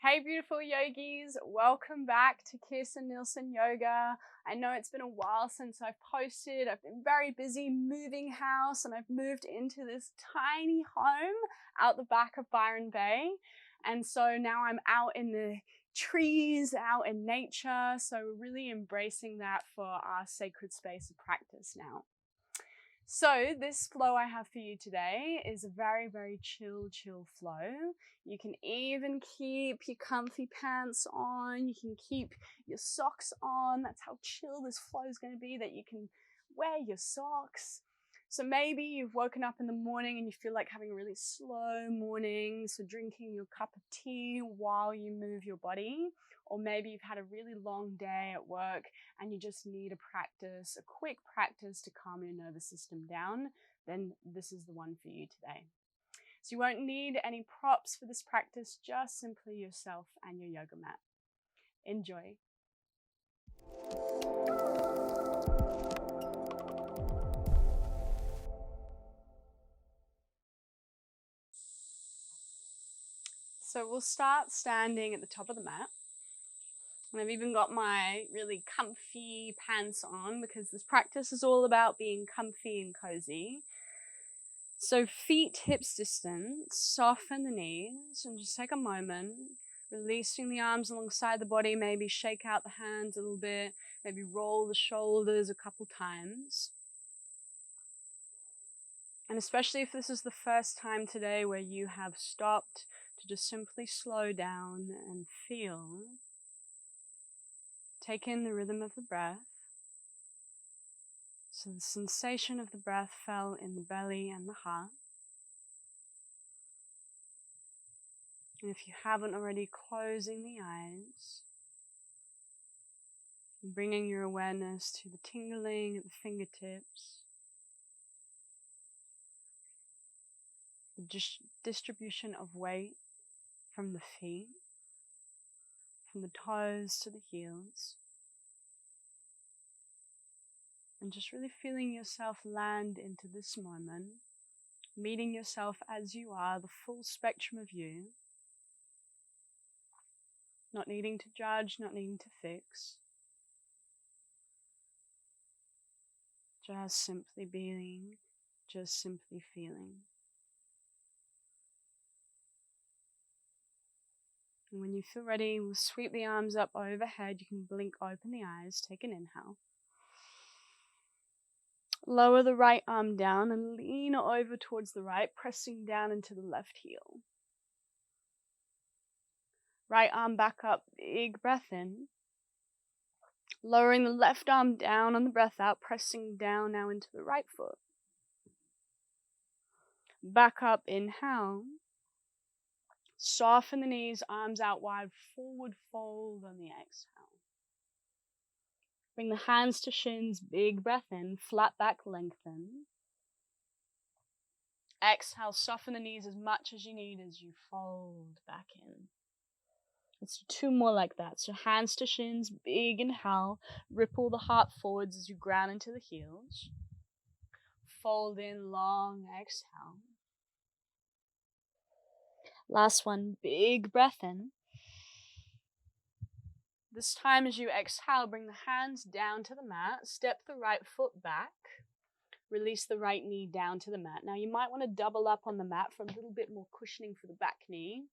Hey beautiful yogis, welcome back to Kirsten Nielsen Yoga. I know it's been a while since I've posted. I've been very busy moving house and I've moved into this tiny home out the back of Byron Bay. And so now I'm out in the trees, out in nature. So we're really embracing that for our sacred space of practice now. So this flow I have for you today is a very, very chill flow. You can even keep your comfy pants on. You can keep your socks on. That's how chill this flow is going to be, that you can wear your socks. So maybe you've woken up in the morning and you feel like having a really slow morning. So drinking your cup of tea while you move your body. Or maybe you've had a really long day at work and you just need a practice, a quick practice to calm your nervous system down, then this is the one for you today. So you won't need any props for this practice, just simply yourself and your yoga mat. Enjoy. So we'll start standing at the top of the mat. And I've even got my really comfy pants on because this practice is all about being comfy and cozy. So feet hips distance, soften the knees and just take a moment, releasing the arms alongside the body, maybe shake out the hands a little bit, maybe roll the shoulders a couple times. And especially if this is the first time today where you have stopped to just simply slow down and feel. Take in the rhythm of the breath. So the sensation of the breath fell in the belly and the heart. And if you haven't already, closing the eyes. And bringing your awareness to the tingling at the fingertips. The distribution of weight from the feet. From the toes to the heels. And just really feeling yourself land into this moment, meeting yourself as you are, the full spectrum of you, not needing to judge, not needing to fix, just simply being, just simply feeling. And when you feel ready, we'll sweep the arms up overhead. You can blink open the eyes, take an inhale. Lower the right arm down and lean over towards the right, pressing down into the left heel. Right arm back up, big breath in. Lowering the left arm down on the breath out, pressing down now into the right foot. Back up, inhale. Soften the knees, arms out wide, forward fold on the exhale. Bring the hands to shins, big breath in, flat back lengthen. Exhale, soften the knees as much as you need as you fold back in. Let's do two more like that. So hands to shins, big inhale, ripple the heart forwards as you ground into the heels. Fold in, long exhale. Last one, big breath in. This time as you exhale, bring the hands down to the mat, step the right foot back, release the right knee down to the mat. Now you might want to double up on the mat for a little bit more cushioning for the back knee.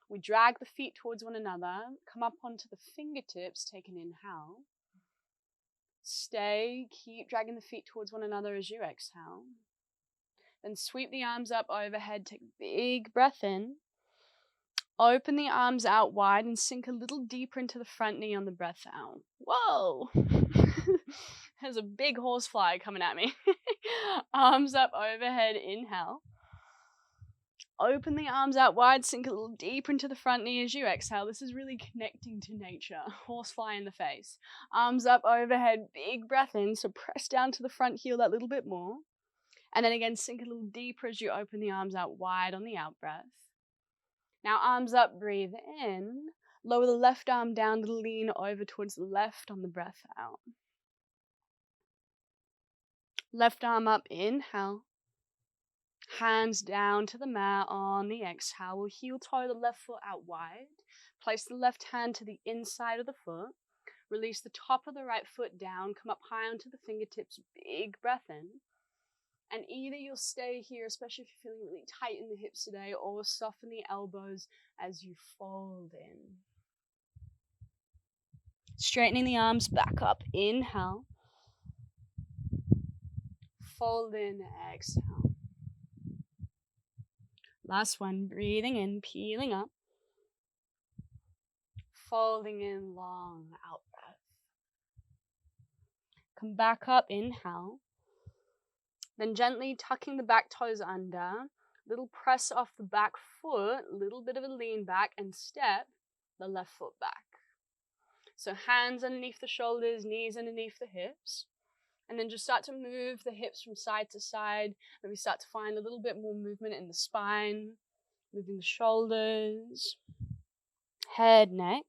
We drag the feet towards one another, come up onto the fingertips, take an inhale. Stay, keep dragging the feet towards one another as you exhale. Then sweep the arms up overhead, take a big breath in. Open the arms out wide and sink a little deeper into the front knee on the breath out. Whoa! There's a big horsefly coming at me. Arms up overhead, inhale. Open the arms out wide, sink a little deeper into the front knee as you exhale. This is really connecting to nature. Horsefly in the face. Arms up overhead, big breath in. So press down to the front heel that little bit more. And then again, sink a little deeper as you open the arms out wide on the out breath. Now arms up, breathe in. Lower the left arm down to lean over towards the left on the breath out. Left arm up, inhale. Hands down to the mat on the exhale. We'll heel toe the left foot out wide. Place the left hand to the inside of the foot. Release the top of the right foot down. Come up high onto the fingertips. Big breath in. And either you'll stay here, especially if you're feeling really tight in the hips today, or soften the elbows as you fold in. Straightening the arms back up. Inhale. Fold in. Exhale. Last one. Breathing in, peeling up. Folding in, long out breath. Come back up. Inhale. Then gently tucking the back toes under. Little press off the back foot. Little bit of a lean back and step the left foot back. So hands underneath the shoulders, knees underneath the hips. And then just start to move the hips from side to side. Maybe start to find a little bit more movement in the spine. Moving the shoulders, head, neck.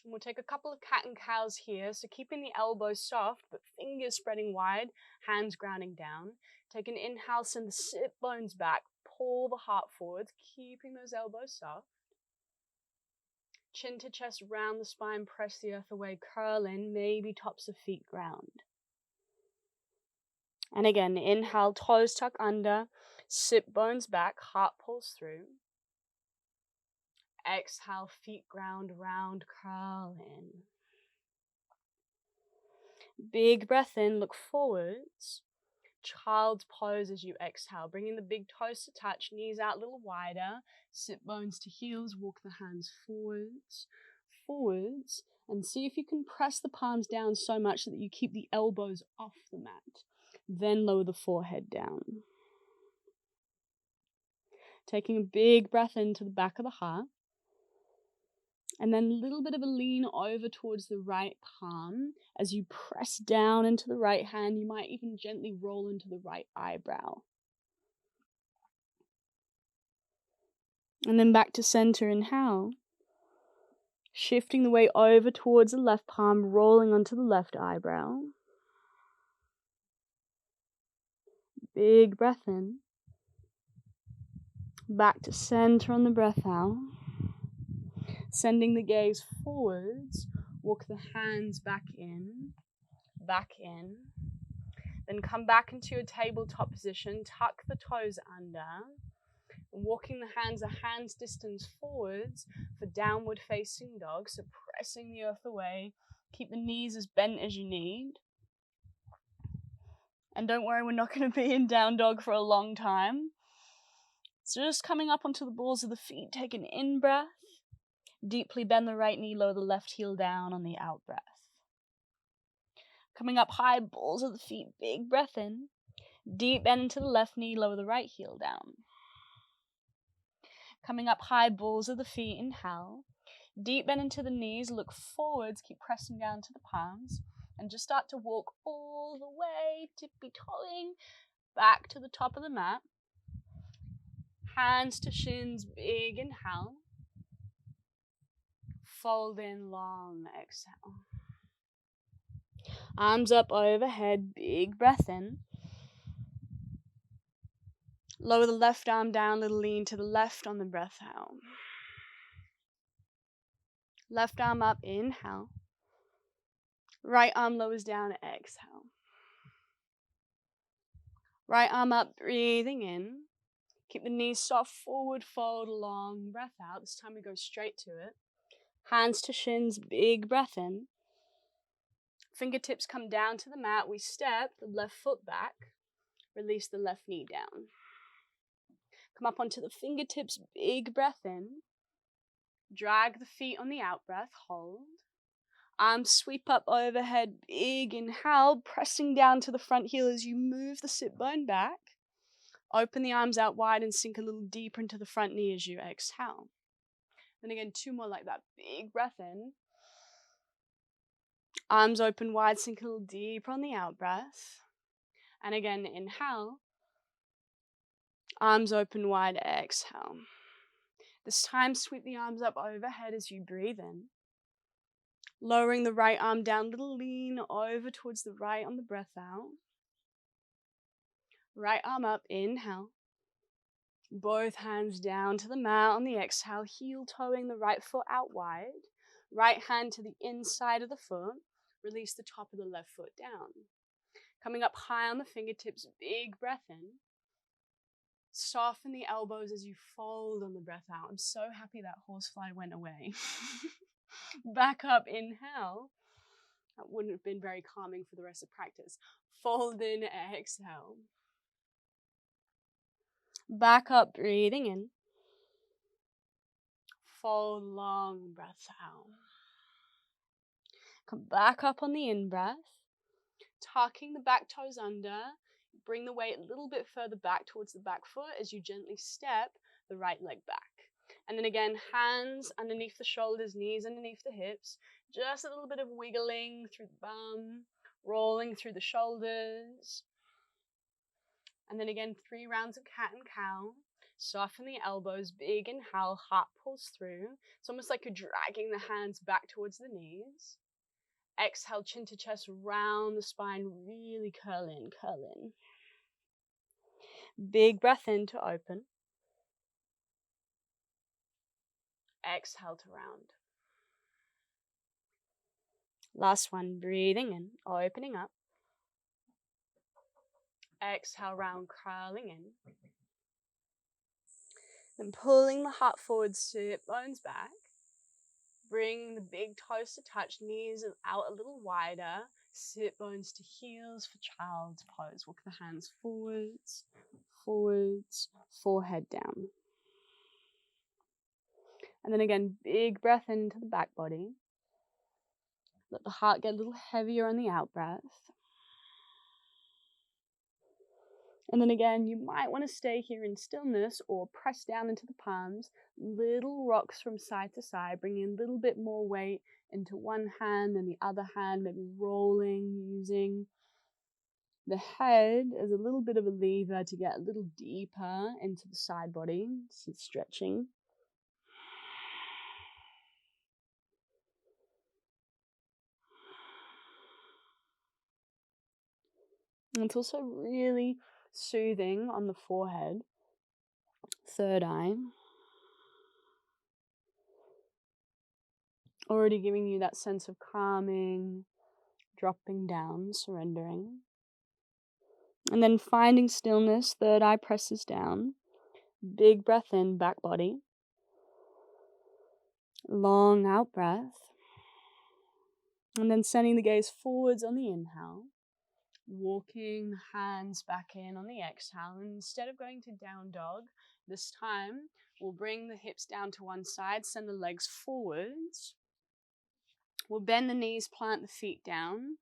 And we'll take a couple of cat and cows here. So keeping the elbows soft, but fingers spreading wide, hands grounding down. Take an inhale, send the sit bones back. Pull the heart forwards, keeping those elbows soft. Chin to chest, round the spine, press the earth away, curl in, maybe tops of feet ground. And again, inhale, toes tuck under, sit bones back, heart pulls through. Exhale, feet ground, round, curl in. Big breath in, look forwards. Child's pose as you exhale, bringing the big toes to touch, knees out a little wider, sit bones to heels, walk the hands forwards, and see if you can press the palms down so much that you keep the elbows off the mat. Then lower the forehead down. Taking a big breath into the back of the heart. And then a little bit of a lean over towards the right palm. As you press down into the right hand, you might even gently roll into the right eyebrow. And then back to center, inhale. Shifting the weight over towards the left palm, rolling onto the left eyebrow. Big breath in. Back to center on the breath out. Sending the gaze forwards, walk the hands back in. Then come back into your tabletop position, tuck the toes under. Walking the hands a hand's distance forwards for downward facing dog, so pressing the earth away. Keep the knees as bent as you need. And don't worry, we're not going to be in down dog for a long time. So just coming up onto the balls of the feet, take an in-breath. Deeply bend the right knee, lower the left heel down on the out-breath. Coming up high, balls of the feet, big breath in. Deep bend into the left knee, lower the right heel down. Coming up high, balls of the feet, inhale. Deep bend into the knees, look forwards, keep pressing down to the palms. And just start to walk all the way, tippy-toeing, back to the top of the mat. Hands to shins, big inhale. Fold in, long exhale. Arms up overhead, big breath in. Lower the left arm down, little lean to the left on the breath out. Left arm up, inhale. Right arm lowers down, exhale. Right arm up, breathing in. Keep the knees soft, forward fold, long breath out. This time we go straight to it. Hands to shins, big breath in. Fingertips come down to the mat. We step the left foot back. Release the left knee down. Come up onto the fingertips, big breath in. Drag the feet on the out breath, hold. Arms sweep up overhead, big inhale, pressing down to the front heel as you move the sit bone back. Open the arms out wide and sink a little deeper into the front knee as you exhale. Then again, two more like that. Big breath in. Arms open wide, sink a little deeper on the out breath. And again, inhale. Arms open wide, exhale. This time, sweep the arms up overhead as you breathe in. Lowering the right arm down, little lean over towards the right on the breath out. Right arm up, inhale. Both hands down to the mat on the exhale, heel toeing the right foot out wide. Right hand to the inside of the foot. Release the top of the left foot down. Coming up high on the fingertips, big breath in. Soften the elbows as you fold on the breath out. I'm so happy that horsefly went away. Back up, inhale. That wouldn't have been very calming for the rest of practice. Fold in, exhale. Back up, breathing in. Fold, long breath out. Come back up on the in-breath. Tucking the back toes under. Bring the weight a little bit further back towards the back foot as you gently step the right leg back. And then again, hands underneath the shoulders, knees underneath the hips. Just a little bit of wiggling through the bum, rolling through the shoulders. And then again, 3 rounds of cat and cow. Soften the elbows, big inhale, heart pulls through. It's almost like you're dragging the hands back towards the knees. Exhale, chin to chest, round the spine, really curl in, curl in. Big breath in to open. Exhale to round. Last one, breathing in, opening up. Exhale, round, curling in. Then pulling the heart forward, sit bones back. Bring the big toes to touch, knees out a little wider. Sit bones to heels for child's pose. Walk the hands forwards, forwards, forehead down. And then again, big breath into the back body. Let the heart get a little heavier on the out breath. And then again, you might want to stay here in stillness or press down into the palms. Little rocks from side to side, bringing a little bit more weight into one hand than the other hand, maybe rolling, using the head as a little bit of a lever to get a little deeper into the side body, so stretching. And it's also really soothing on the forehead, third eye. Already giving you that sense of calming, dropping down, surrendering. And then finding stillness, third eye presses down. Big breath in, back body. Long out breath. And then sending the gaze forwards on the inhale. Walking the hands back in on the exhale. And instead of going to down dog, this time we'll bring the hips down to one side, send the legs forwards. We'll bend the knees, plant the feet down.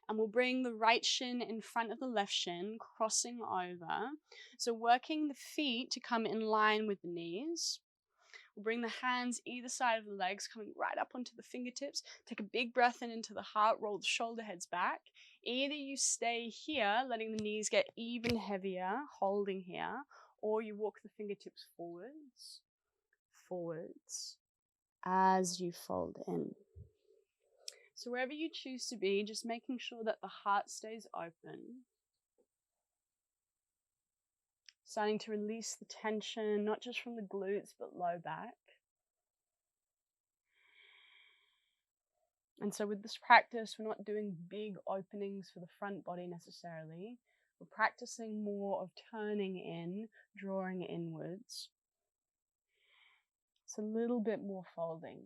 And we'll bring the right shin in front of the left shin, crossing over. So working the feet to come in line with the knees. We'll bring the hands either side of the legs, coming right up onto the fingertips. Take a big breath in into the heart, roll the shoulder heads back. Either you stay here, letting the knees get even heavier, holding here, or you walk the fingertips forwards, forwards, as you fold in. So wherever you choose to be, just making sure that the heart stays open. Starting to release the tension, not just from the glutes, but low back. And so with this practice, we're not doing big openings for the front body necessarily. We're practicing more of turning in, drawing inwards. It's a little bit more folding.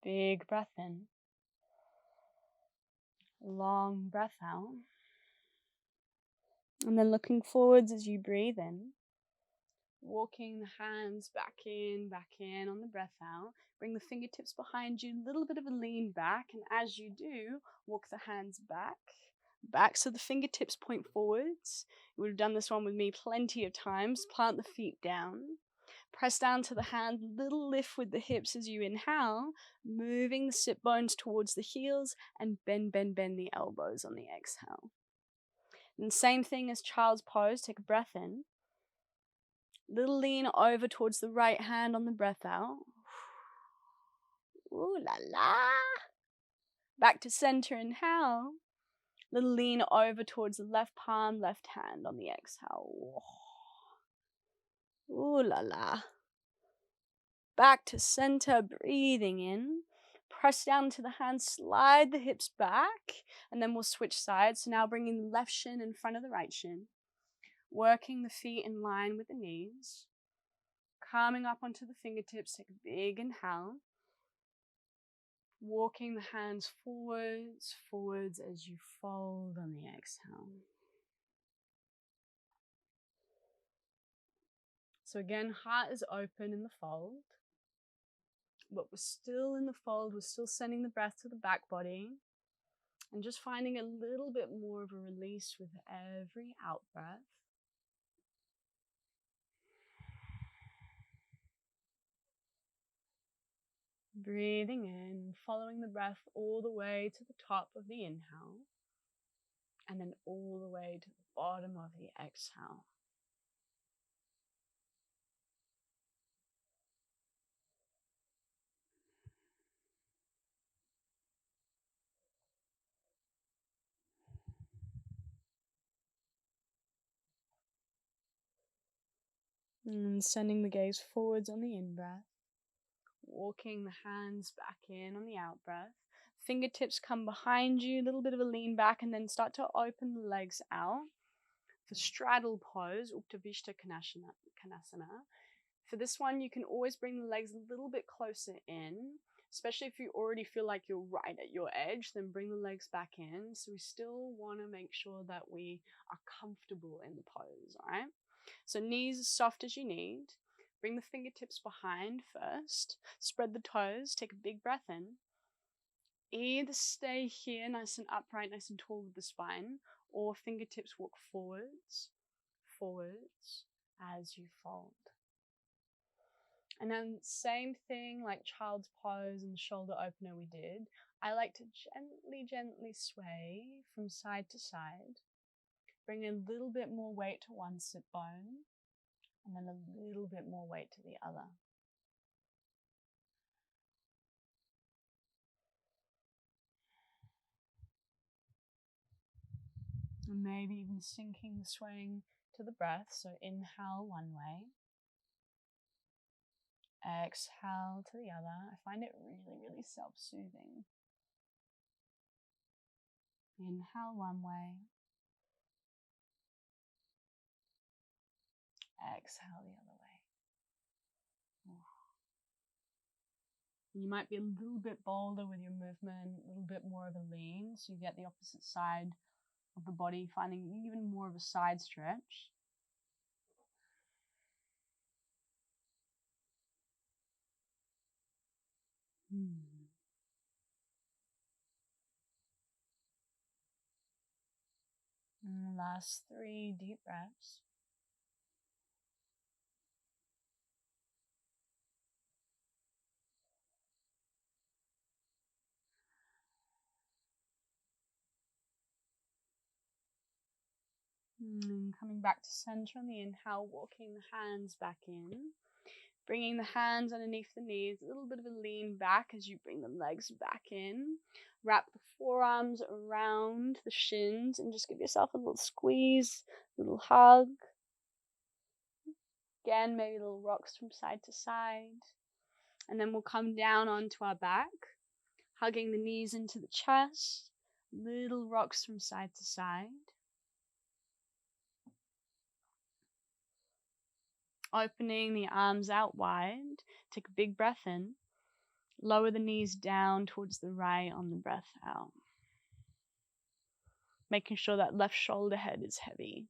Big breath in. Long breath out. And then looking forwards as you breathe in. Walking the hands back in on the breath out. Bring the fingertips behind you, a little bit of a lean back. And as you do, walk the hands back so the fingertips point forwards. You would have done this one with me plenty of times. Plant the feet down. Press down to the hand, little lift with the hips as you inhale, moving the sit bones towards the heels and bend the elbows on the exhale. And same thing as child's pose, take a breath in. Little lean over towards the right hand on the breath out. Ooh la la. Back to center, inhale. Little lean over towards the left palm, left hand on the exhale. Ooh la la. Back to center, breathing in. Press down to the hands, slide the hips back, and then we'll switch sides. So now bringing the left shin in front of the right shin. Working the feet in line with the knees. Coming up onto the fingertips, take a big inhale. Walking the hands forwards as you fold on the exhale. So again, heart is open in the fold. But we're still in the fold, we're still sending the breath to the back body. And just finding a little bit more of a release with every out breath. Breathing in, following the breath all the way to the top of the inhale. And then all the way to the bottom of the exhale. And sending the gaze forwards on the in-breath. Walking the hands back in on the out-breath. Fingertips come behind you, a little bit of a lean back, and then start to open the legs out. For straddle pose, Uttanasana Konasana. For this one, you can always bring the legs a little bit closer in, especially if you already feel like you're right at your edge, then bring the legs back in. So we still want to make sure that we are comfortable in the pose, all right? So knees as soft as you need. Bring the fingertips behind first. Spread the toes. Take a big breath in. Either stay here nice and upright, nice and tall with the spine, or fingertips walk forwards as you fold. And then same thing like child's pose and shoulder opener we did. I like to gently sway from side to side. Bring a little bit more weight to one sit bone, and then a little bit more weight to the other. And maybe even syncing the swaying to the breath. So inhale one way. Exhale to the other. I find it really self-soothing. Inhale one way. Exhale the other way. You might be a little bit bolder with your movement, a little bit more of a lean, so you get the opposite side of the body, finding even more of a side stretch. And the last 3 deep breaths. And coming back to center on the inhale, walking the hands back in. Bringing the hands underneath the knees, a little bit of a lean back as you bring the legs back in. Wrap the forearms around the shins and just give yourself a little squeeze, a little hug. Again, maybe little rocks from side to side. And then we'll come down onto our back, hugging the knees into the chest, little rocks from side to side. Opening the arms out wide, take a big breath in. Lower the knees down towards the right on the breath out. Making sure that left shoulder head is heavy.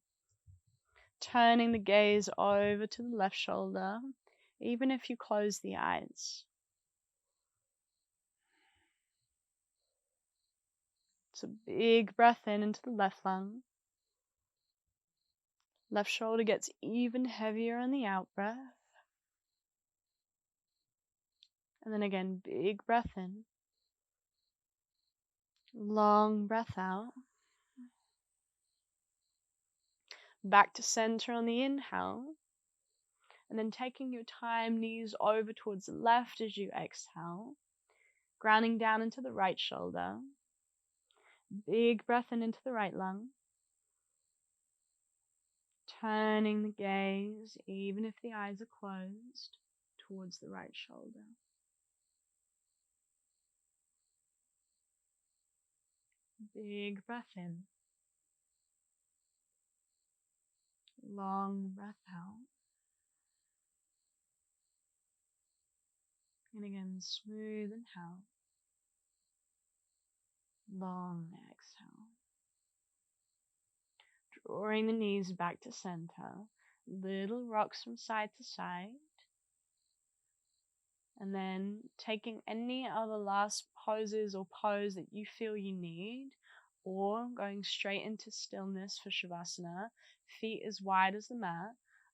Turning the gaze over to the left shoulder, even if you close the eyes. It's a big breath in into the left lung. Left shoulder gets even heavier on the out breath. And then again, big breath in. Long breath out. Back to center on the inhale. And then taking your time, knees over towards the left as you exhale, grounding down into the right shoulder. Big breath in into the right lung. Turning the gaze, even if the eyes are closed, towards the right shoulder. Big breath in. Long breath out. And again, smooth inhale. Long exhale. Drawing the knees back to center. Little rocks from side to side. And then taking any other last poses or pose that you feel you need, or going straight into stillness for Shavasana. Feet as wide as the mat,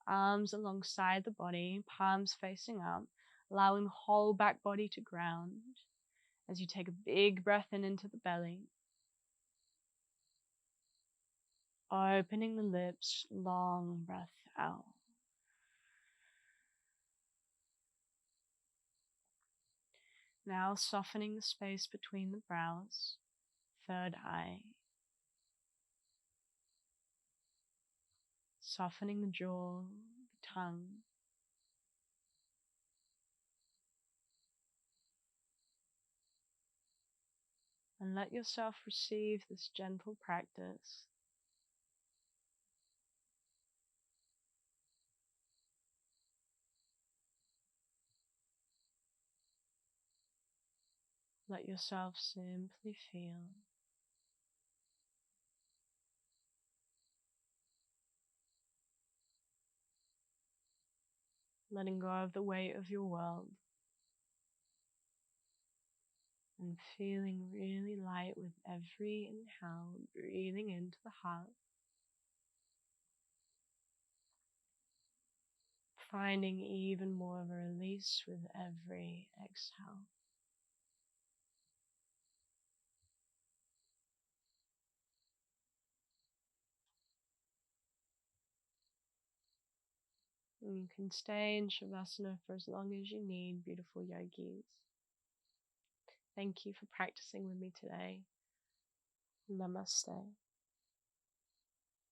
arms alongside the body, palms facing up, allowing the whole back body to ground as you take a big breath in into the belly. Opening the lips, long breath out. Now softening the space between the brows, third eye. Softening the jaw, the tongue. And let yourself receive this gentle practice. Let yourself simply feel. Letting go of the weight of your world. And feeling really light with every inhale, breathing into the heart. Finding even more of a release with every exhale. And you can stay in Shavasana for as long as you need, beautiful yogis. Thank you for practicing with me today. Namaste.